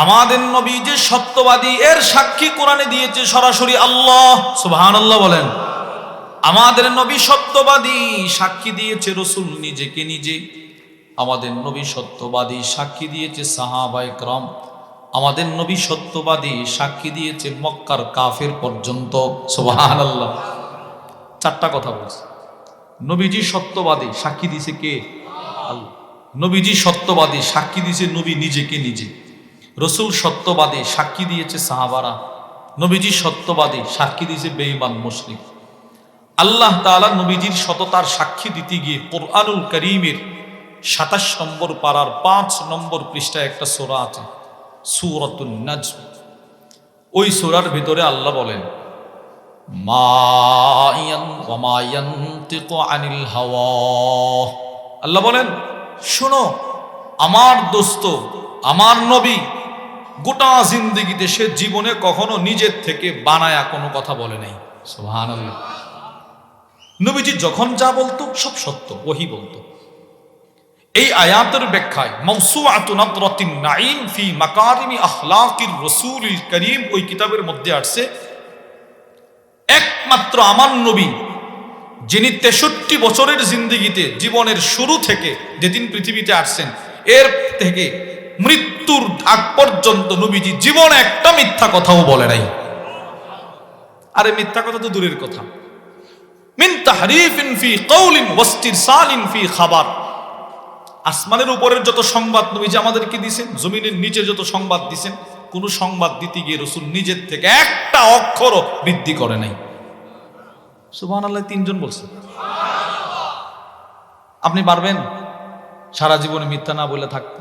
আমাদের নবী যে সত্যবাদী এর সাক্ষী কোরআনে দিয়েছে সরাসরি আল্লাহ। সুবহানাল্লাহ বলেন। আমাদের নবী সত্যবাদী সাক্ষী দিয়েছে রাসূল নিজেকে নিজে। আমাদের নবী সত্যবাদী সাক্ষী দিয়েছে সাহাবায়ে কেরাম। আমাদের নবী সত্যবাদী সাক্ষী দিয়েছে মক্কার কাফের পর্যন্ত। সুবহানাল্লাহ। চারটা কথা বলছে। নবীজি সত্যবাদী সাক্ষী দিয়েছে কে? আল্লাহ। নবীজি সত্যবাদী সাক্ষী দিয়েছে নবী নিজেকে নিজে। রাসূল সত্যবাদী সাক্ষী দিয়েছে সাহাবারা। নবীজি সত্যবাদী সাক্ষী দিয়েছে বেঈমান মুশরিক। আল্লাহ তাআলা নবীজির সততার সাক্ষী দিতে গিয়ে কোরআনুল কারীমের ২৭ নম্বর পারার ৫ নম্বর পৃষ্ঠায় একটা সূরা আছে, সূরাতুন নাজম। ওই সূরার ভিতরে আল্লাহ বলেন, মা ইয়ানতিকু আনিল হাওয়া। আল্লাহ বলেন, শোনো, আমার দোস্ত, আমার নবী গোটা জিন্দেগিতে সে জীবনে কখনো নিজের থেকে বানায়া কোনো কথা বলে নাই। সুবহানাল্লাহ। নবীজি যখন যা বলতো সব সত্য, ওহী বলতো। এই আয়াতের ব্যাখ্যায় মাওসুআতু নাদরাতিন নাঈম ফি মাকারিমি আখলাকির রাসূলিল কারীম ওই কিতাবের মধ্যে আসছে, একমাত্র আমার নবী যিনি ৬৩ বছরের জিন্দেগিতে জীবনের শুরু থেকে যেদিন পৃথিবীতে আসছেন এর থেকে মৃত্যুর আগ পর্যন্ত নবীজি জীবনে একটা মিথ্যা কথাও বলে নাই। আরে মিথ্যা কথা তো দূরের কথা, মিন তাহরিফিন ফি কওলিন ওয়াস্তিরসালিন ফি খাবার। আসমানের উপরের যত সংবাদ নবীজি আমাদেরকে দিয়েছেন, জমিনের নিচে যত সংবাদ দিয়েছেন, কোন সংবাদ দিতে গিয়ে রাসূল নিজের থেকে একটা অক্ষরও বৃদ্ধি করে নাই। সুবহানাল্লাহ। ৩ জন বলছে। আপনি পারবেন সারা জীবনে মিথ্যা না বলে থাকতে?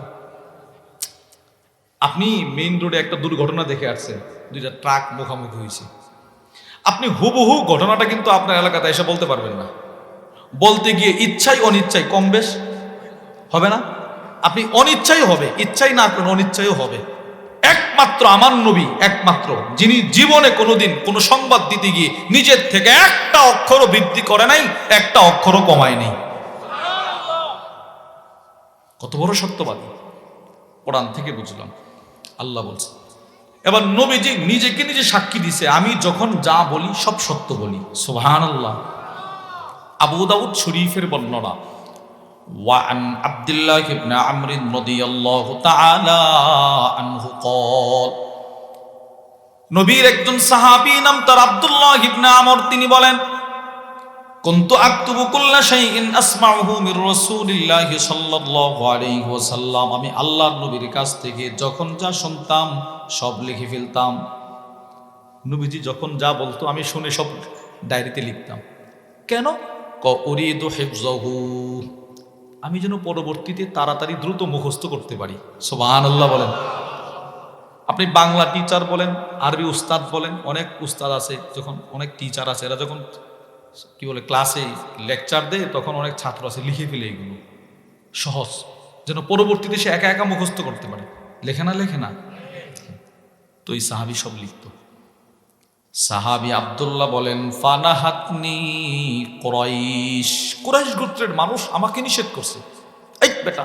আপনি মেইন রোডে একটা দুর্ঘটনা দেখে আসছেন, 2টা ট্রাক মুখোমুখি হয়েছে। আপনি হুবহু ঘটনাটা কিন্তু আপনার এলাকাতে এসে বলতে পারবেন না। বলতে গিয়ে ইচ্ছাই অনিচ্ছাই কম বেশ হবে না? আপনি অনিচ্ছাই হবে, ইচ্ছাই না করেন অনিচ্ছাই হবে। একমাত্র আমার নবী, একমাত্র যিনি জীবনে কোনোদিন কোনো সংবাদ দিতে গিয়ে নিজের থেকে একটা অক্ষরও বৃদ্ধি করে নাই, একটা অক্ষরও কমায় নাই। কত বড় সত্যবাদী! কোরআন থেকে বুঝলাম। আল্লাহ বলছে। এবার নবীজি নিজেকে নিজে সাক্ষী দিছে, আমি যখন যা বলি সব সত্য বলি। সুবহানাল্লাহ। আবু দাউদ শরীফের বর্ণনা, ওয়ান আব্দুল্লাহ ইবনে আমর রাদিয়াল্লাহু তাআলা আনহু ক্বাল, নবীর একজন সাহাবী নাম তার আব্দুল্লাহ ইবনে আমর, তিনি বলেন, কুনতু আকতুবু কুল্লা শাইইন আসমাউহু মির রাসূলিল্লাহি সাল্লাল্লাহু আলাইহি ওয়াসাল্লাম, আমি আল্লাহর নবীর কাছ থেকে যখন যা শুনতাম সব লিখে ফেলতাম। নবীজি যখন যা বলতো আমি শুনে সব ডায়েরিতে লিখতাম। কেন? উরিদু হিফযাহু, আমি যেন পরবর্তীতে তাড়াতাড়ি দ্রুত মুখস্থ করতে পারি। সুবহানাল্লাহ বলেন। আপনি বাংলা টিচার বলেন, আরবি উস্তাদ বলেন, অনেক উস্তাদ আছে, যখন অনেক টিচার আছে, এরা যখন কি বলে ক্লাসে লেকচার দেয় তখন অনেক ছাত্র আছে লিখে ফেলে এগুলো সহজ, যেন পরবর্তীতে সে একা একা মুখস্থ করতে পারে। লেখে না? লেখে না? তো এই সাহাবী সব লিখত। সাহাবী আব্দুল্লাহ বলেন, ফানাহাতনি কুরাইশ, কুরাইশ গোত্রের মানুষ আমাকে নিষেধ করছে। এই বেটা,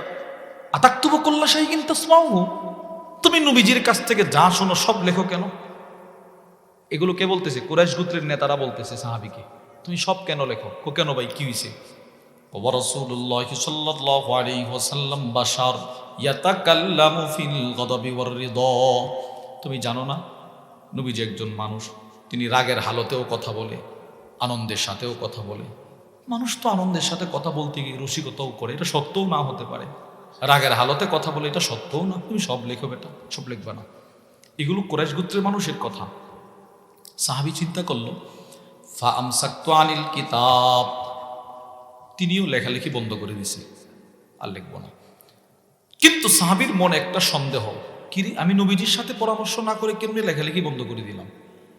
আতাকতুবু কুল্লা শাইইন তাসমাউহু, তুমি নবীজির কাছ থেকে যা শোনো সব লেখো কেন? এগুলো কে বলতেছে? কুরাইশ গোত্রের নেতারা বলতেছে সাহাবীকে, তুমি সব কেন লেখো? কেন ভাই, কি হইছে? ওয়া রাসূলুল্লাহ সাল্লাল্লাহু আলাইহি ওয়াসাল্লাম বাশার ইয়াতাকাল্লামু ফিল গদাবি ওয়ার রিদা, তুমি জানো না নবীজি একজন মানুষ, তিনি রাগের হালতেও কথা বলে, আনন্দের সাথেও কথা বলে। মানুষ তো আনন্দের সাথে কথা বলতে গিয়ে রসিকতাও করে, এটা সত্যও না হতে পারে। রাগের হালতে কথা বলে, এটা সত্যও না। তুমি সব লেখো বেটা, সব লিখবে না। এগুলো কুরাইশ গোত্রের মানুষের কথা। সাহাবী চিন্তা করলো, ফা আমসাকতু আনিল কিতাব, তিনিও লেখালেখি বন্ধ করে দিছে, আর লিখবো না। কিন্তু সাহাবীর মনে একটা সন্দেহ, কি রে, আমি নবীজির সাথে পরামর্শ না করে কেমনে লেখালেখি বন্ধ করে দিলাম?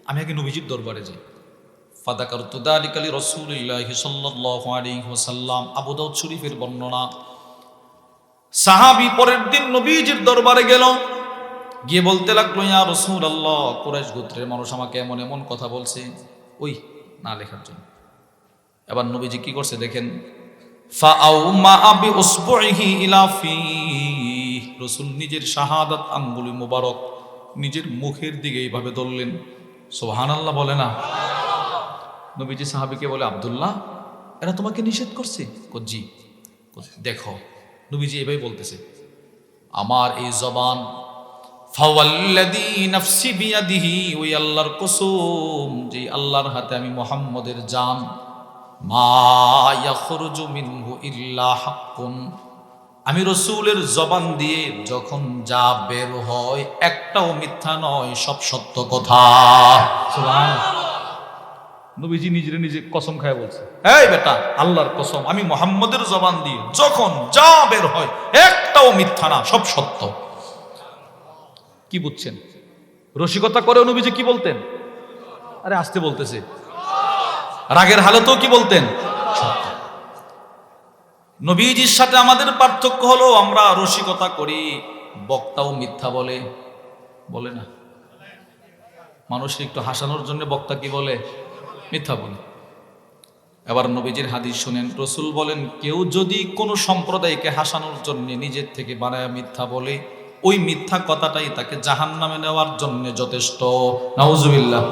আমি আগে নবীজির দরবারে যাই। ফাদাকারতু যালিকা লি রাসূলিল্লাহি সাল্লাল্লাহু আলাইহি ওয়াসাল্লাম, আবু দাউদ শরীফের বর্ণনা। সাহাবী পরের দিন নবীজির দরবারে গেল, গিয়ে বলতে লাগলো, ইয়া রাসূলুল্লাহ, কুরাইশ গোত্রের মানুষ আমাকে এমন এমন কথা বলছে, ওই না লেখার জন্য। এবার নবীজি কি করছে দেখেন, ফাআউমা বি উসবুইহি ইলা ফি, রসুল নিজের শাহাদাত আঙ্গুলি মুবারক নিজের মুখের দিকে এইভাবে ধরলেন। সুবহানাল্লাহ বলে না? নবীজি সাহাবীকে বলে, আব্দুল্লাহ, এরা তোমাকে নিষেধ করছে? জি। দেখো, নবীজি এভাবে বলতেছে, আমার এই জবান, ফাওয়াল্লাযী নাফসি বিয়াদিহি, ওই আল্লাহর কসম যে আল্লাহর হাতে আমি মুহাম্মদের জান, মা ইয়াখরুজু মিনহু ইল্লা হাক্কুন, আমি রসুলের জবান দিয়ে যখন যা বের হয় একটাও মিথ্যা নয়, সব সত্য কথা। সুবহানাল্লাহ। নবীজি নিজে কসম খায় বলছে, এই বেটা, আল্লাহর কসম, আমি মুহাম্মদের জবান দিয়ে যখন যা বের হয় একটাও মিথ্যা না, সব সত্য। কি বুঝছেন? রসিকতা করেও নবীজি কি বলতেন? আরে আসতে বলতেছে। রাগের হালতেও কি বলতেন? সত্য। নবীজির সাথে আমাদের পার্থক্য হলো, আমরা রসিকতা করি, বক্তাও মিথ্যা বলে। বলে না? মানুষকে একটু হাসানোর জন্য বক্তা কি বলে? মিথ্যা বলে। এবার নবীজির হাদিস শুনেন, রসুল বলেন, কেউ যদি কোনো সম্প্রদায়কে হাসানোর জন্য নিজের থেকে বানায় মিথ্যা বলে, ওই মিথ্যা কথাটাই তাকে জাহান্নামে নেওয়ার জন্য যথেষ্ট। নাউজুবিল্লাহ।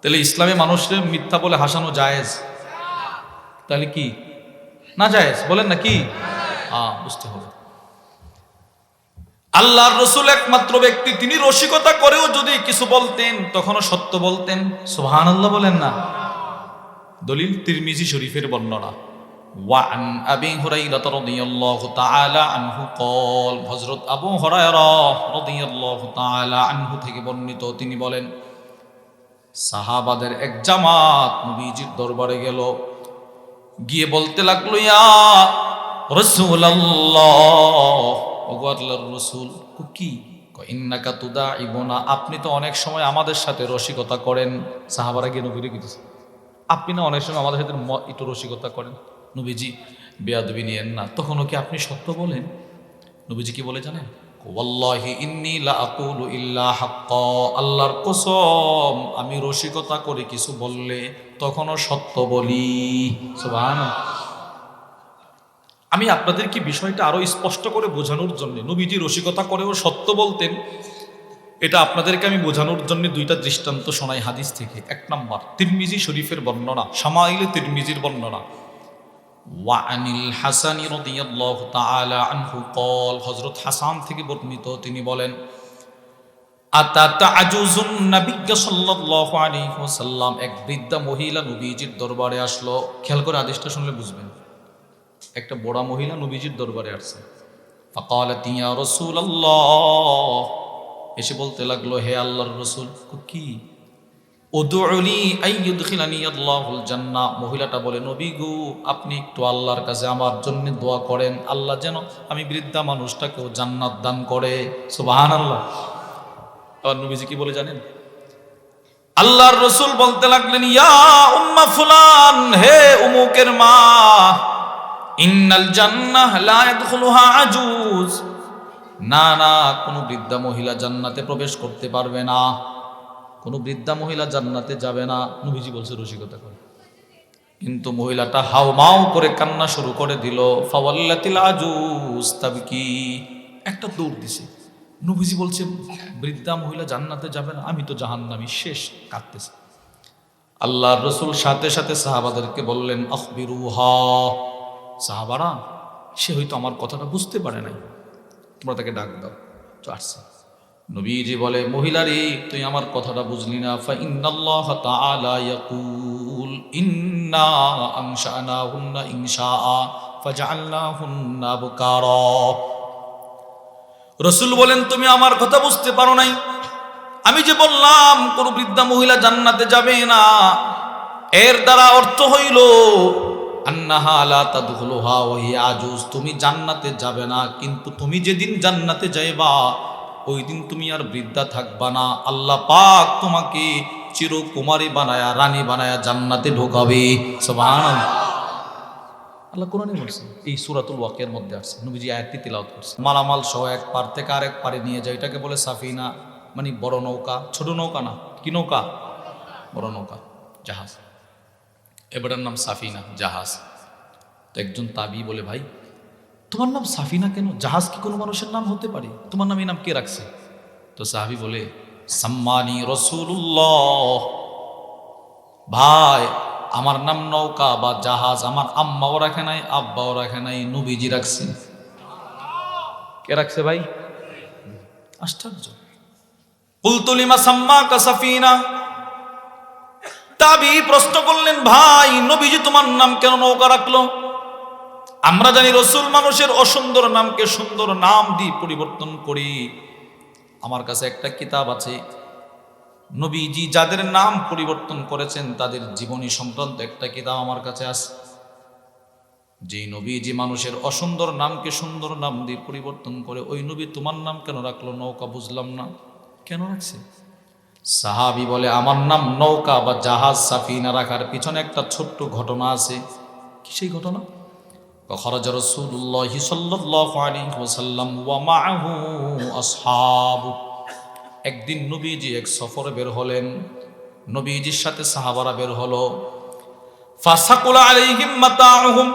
তাহলে ইসলামে মানুষের মিথ্যা বলে হাসানো জায়েজ? তাহলে কি না জায়েজ? বলেন না কি? বুঝতে হবে। আল্লাহর রসুল একমাত্র ব্যক্তি, তিনি রসিকতা করেও যদি কিছু বলতেন তখনও সত্য বলতেন। সুবহানাল্লাহ বলেন না? দলিল তিরমিজি শরীফের বর্ণনা, ওয়ান আবি হুরায়রা রাদিয়াল্লাহু তাআলা আনহু قال, হযরত আবু হুরায়রা রাদিয়াল্লাহু তাআলা আনহু থেকে বর্ণিত, তিনি বলেন, সাহাবাদের এক জামাত নবীজির দরবারে গেল, গিয়ে বলতে লাগলো, ইয়া রাসূলুল্লাহ, ওগো আল্লাহর রাসূল। কি? ইন্নাকা তুদাইবুনা, আপনি তো অনেক সময় আমাদের সাথে রসিকতা করেন। সাহাবারা গিয়ে নবীরে কইতেছে, আপনি না অনেক সময় আমাদের সাথে একটু রসিকতা করেন। নবীজি বেয়াদবি নিয়েন না, তখনও কি আপনি সত্য বলেন? নবীজি কি বলে জানেন? ওয়াল্লাহি ইন্নী লা আকুলু ইল্লা হাক্কা, আল্লাহর কসম, আমি রসিকতা করে কিছু বললে তখনও সত্য বলি। সুবহানাল্লাহ। আমি আপনাদেরকে বিষয়টা আরো স্পষ্ট করে বোঝানোর জন্য, নবীজি রসিকতা করেও সত্য বলতেন, এটা আপনাদেরকে আমি বোঝানোর জন্য দুইটা দৃষ্টান্ত শোনাই হাদিস থেকে। এক নাম্বার, তিরমিজি শরীফের বর্ণনা, শামাইলে তিরমিজির বর্ণনা, ওয়ানিল হাসানি রাদিয়াল্লাহু তাআলা আনহু قال, হযরত হাসান থেকে বর্ণিত, তিনি বলেন, আতাতা আজুজুন নবী সাল্লাল্লাহু আলাইহি ওয়াসাল্লাম, এক বৃদ্ধা মহিলা নবীজির দরবারে আসলো। খেয়াল করে হাদিসটা শুনলে বুঝবেন। একটা বড় মহিলা নবীজির দরবারে আসছে। ফাকালাত ইয়া রাসূলুল্লাহ, এসে বলতে লাগলো, হে আল্লাহর রাসূল। কি? উদউলি আইয়ুদখিলানি আল্লাহুল জান্নাহ। মহিলাটা বলে, নবী গো, আপনি একটু আল্লাহর কাছে আমার জন্য দোয়া করেন, আল্লাহ যেন আমি বৃদ্ধা মানুষটাকেও জান্নাত দান করে। সুবহানাল্লাহ। আর নবীজি কি বলে জানেন? আল্লাহর রাসূল বলতে লাগলেন, ইয়া উম্মা ফুলান, হে উমুকের মা, ইন্নাল জান্নাহ লা ইয়াদখুলুহা আজুজ, না না, কোন বৃদ্ধা মহিলা জান্নাতে প্রবেশ করতে পারবে না, কোন বৃদ্ধা মহিলা জান্নাতে যাবে না। নবীজি বলছে রসিকতা করে, কিন্তু মহিলাটা হাউমাউ করে কান্না শুরু করে দিল। ফাওয়াল্লাতিল আজুজ তাবকি, একটা দৌড় দিছে। নবীজি বলছে, বৃদ্ধা মহিলা জান্নাতে যাবে না, আমি তো জাহান্নামী, শেষ, কাঁদতেছে। আল্লাহর রাসূল সাথে সাথে সাহাবাদেরকে বললেন, আখবিরুহা, সাহাবারা, সে হয়তো আমার কথাটা বুঝতে পারে নাই, তোমরা তাকে ডাক দাও। তো আসছে। নবীজি বলে, মহিলারে, তুই আমার কথাটা বুঝলি না। ফা ইন্নাল্লাহ তাআলা ইয়াকুল ইন্না আনশানাহুন্না ইনশাআ ফাজআলনাহুন্না আবকারা। রাসূল বলেন, তুমি আমার কথা বুঝতে পারো নাই। আমি যে বললাম কোন বৃদ্ধা মহিলা জান্নাতে যাবে না, এর দ্বারা অর্থ হইল আন্নাহা লা তাদখুলুহা ওয়া হিয়া আজুজ, তুমি জান্নাতে যাবে না, কিন্তু তুমি যেদিন জান্নাতে যাইবা ওই দিন তুমি আর বৃদ্ধা থাকবা না। আল্লাহ পাক তোমাকে চিরকুমারী বানায়া, রানী বানায়া জান্নাতে ঢোকাবে। সুবহানাল্লাহ। আল্লাহ কোরআনে বলছে, এই সূরাতুল ওয়াকিয়ার মধ্যে আছে। নবীজি আয়াতটি তিলাওয়াত করছে। মালামাল সহ এক পার থেকে আরেক পারে নিয়ে যায়, এটাকে বলে সাফিনা, মানে বড় নৌকা। ছোট নৌকা না, কি নৌকা? বড় নৌকা, জাহাজ। এবারের নাম সাফিনা, জাহাজ। তো একজন তাবি বলে, ভাই, তোমার নাম সাফিনা কেন? জাহাজ কি কোনো মানুষের নাম হতে পারে? তোমার নাম এই নাম কে রাখছে? তো সাহাবী বলে, সাম্মানি রাসূলুল্লাহ। ভাই, আমার নাম নৌকা বা জাহাজ আমার আম্মাও রাখে নাই, আব্বাও রাখে নাই, নবীজি রাখছে। কে রাখছে ভাই? আশ্চর্য। কুলতু লিমা সাম্মাকা সাফিনা। তাবি প্রশ্ন করলেন, ভাই নবীজি তোমার নাম কেন নৌকা রাখলো? আমরা জানি রসুল মানুষের অসুন্দর নামকে সুন্দর নাম দিয়ে পরিবর্তন করি। আমার কাছে একটা কিতাব আছে, নবীজি যাদের নাম পরিবর্তন করেছেন তাদের জীবনী সংক্রান্ত একটা কিতাব আমার কাছে আছে। যে নবীজি মানুষের অসুন্দর নামকে সুন্দর নাম দিয়ে পরিবর্তন করে, ওই নবী তোমার নাম কেন রাখলো নৌকা? বুঝলাম না, কেন রাখছে? সাহাবী বলে, আমার নাম নৌকা বা জাহাজ সাফিনা রাখার পিছনে একটা ছোট্ট ঘটনা আছে। কি সেই ঘটনা? খরাজা রাসূলুল্লাহি সাল্লাল্লাহু আলাইহি ওয়াসাল্লাম ওয়া মাআহু আসহাবু। একদিন নবীজি এক সফরে বের হলেন, নবীজির সাথে সাহাবারা বের হলো। ফাসাকুলা আলাইহিম মাতাউহুম।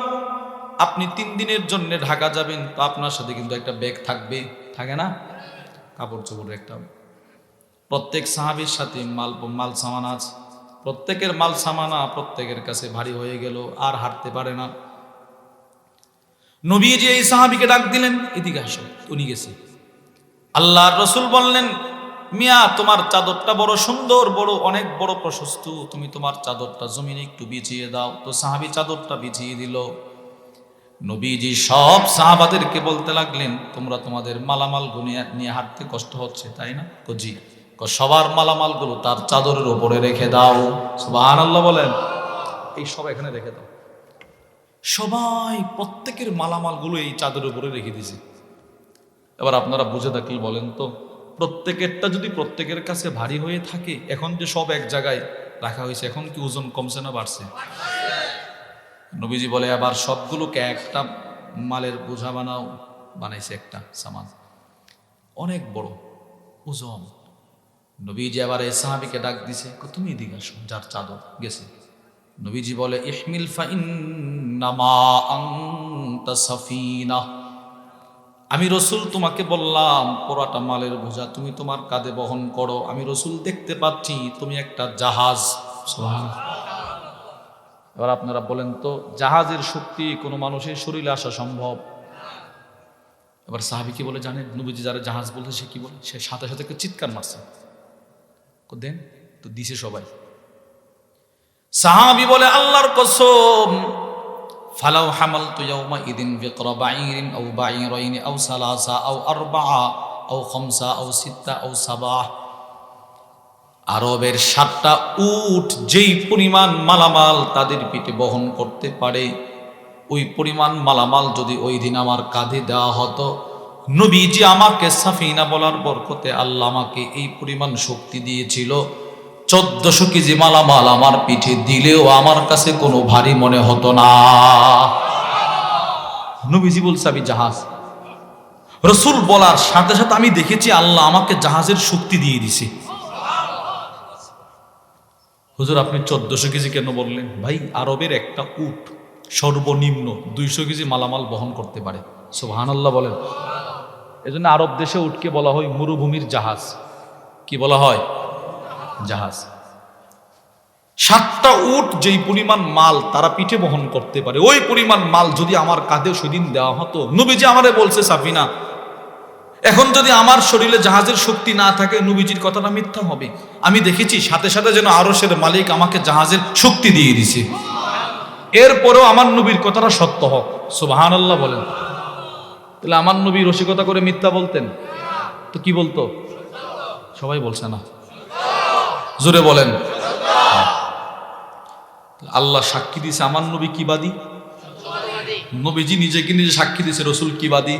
আপনি 3 দিনের জন্য ঢাকা যাবেন, তো আপনার সাথে কিন্তু একটা ব্যাগ থাকবে, থাকে না? কাপড় চোপড়ের একটা। প্রত্যেক সাহাবীর সাথে মাল সামান আছে। প্রত্যেকের মাল সামানা প্রত্যেকের কাছে ভারী হয়ে গেল, আর হাঁটতে পারে না। নবীজি এই সাহাবীকে ডাক দিলেন, এদিকে আসো। উনি গেছে। আল্লাহর রাসূল বললেন, মিয়া তোমার চাদরটা বড় সুন্দর, বড় অনেক বড় প্রশস্ত, তুমি তোমার চাদরটা জমিনে একটু বিছিয়ে দাও। তো সাহাবী চাদরটা বিছিয়ে দিল। নবীজি সব সাহাবাদেরকে বলতে লাগলেন, তোমরা তোমাদের মালামাল নিয়ে হাঁটতে কষ্ট হচ্ছে তাই না? জি। সবার মালামালগুলো তার চাদরের উপরে রেখে দাও। সুবহানাল্লাহ বলেন। এই সব এখানে রেখে দাও। সবাই প্রত্যেকের মালামালগুলো এই চাদরের উপরে রেখে দিয়েছে। এবার আপনারা বুঝে থাকলে বলেন তো, প্রত্যেকেরটা যদি প্রত্যেকের কাছে ভারী হয়ে থাকে, এখন যে সব এক জায়গায় রাখা হয়েছে, এখন কি ওজন কমছে না বাড়ছে? নবীজি বলে, আবার সবগুলোকে একটা মালের বোঝা বানাও। বানাইছে একটা সামান, অনেক বড় ওজন। নবীজি আবার এই সাহাবীকে ডাক দিছে, তুমি এদিকে আসো। যার চাদর গেছে, নবীজি বলে, ইহমিল ফাইন্নামা আনতা সাফিনা। আমি রসুল তোমাকে বললাম পুরাটা মালের বোঝা তুমি তোমার কাঁধে বহন করো। আমি রসুল দেখতে পাচ্ছি তুমি একটা জাহাজ। এবার আপনারা বলেন তো, জাহাজের শক্তি কোনো মানুষের শরীরে আসা সম্ভব? এবার সাহাবী কি বলে জানেন? নবীজি যারা জাহাজ বলতে, সে কি বলে? সে সাথে সাথে একটা চিৎকার মারছে, দেন তো দিছে সবাই। সাহাবী বলে, আল্লাহর কসম, ফালাউ হামালতু ইয়াওমা ইদিন বিকরা বাঈরিন আও বাঈরাইন আও সালাসা আও আরবাআ আও খামসা আও সিত্তা আও সাবাহ। আরবের 7টা উট যেই পরিমাণ মালামাল তাদের পিঠে বহন করতে পারে, ওই পরিমাণ মালামাল যদি ওই দিন আমার কাঁধে দেওয়া হতো, নবীজি আমাকে সাফিনা বলার বরকতে আল্লাহ আমাকে এই পরিমাণ শক্তি দিয়েছিল, 1400 কেজি মালামাল আমার পিঠে দিলেও আমার কাছে কোনো ভারী মনে হতো না। নবীজি বলছে, আমি জাহাজ। রসুল বলার সাথে সাথে আমি দেখেছি আল্লাহ আমাকে জাহাজের শক্তি দিয়ে দিছে। হুজুর আপনি 1400 কেজি কেন বললেন? ভাই, আরবের একটা উট সর্বনিম্ন 200 কেজি মালামাল বহন করতে পারে। সুবহানাল্লাহ বলেন। এজন্য আরব দেশে উটকে বলা হয় মরুভূমির জাহাজ। কি বলা হয়? জাহাজ। 7টা উট যেই পরিমাণ মাল তারা পিঠে বহন করতে পারে, ওই পরিমাণ মাল যদি আমার কাঁধে সেদিন দেওয়া হতো, নবীজি আমারে বলছে সাফিনা। এখন যদি আমার শরীরে জাহাজের শক্তি না থাকে, নবীজির কথাটা মিথ্যা হবে। আমি দেখেছি সাথে সাথে যেন আরশের মালিক আমাকে জাহাজের শক্তি দিয়ে দিছে। এরপরেও আমার নবীর কথাটা সত্য হোক। সুবহানাল্লাহ বলেন। তাহলে আমার নবী রসিকতা করে মিথ্যা বলতেন তো কি বলতো? সবাই বলছে না, জোরে বলেন। আল্লাহ সাক্ষী দিছে আমার নবী কি বাদী? নবীজি নিজেকে নিজে সাক্ষী দিছে রসুল কি বাদী।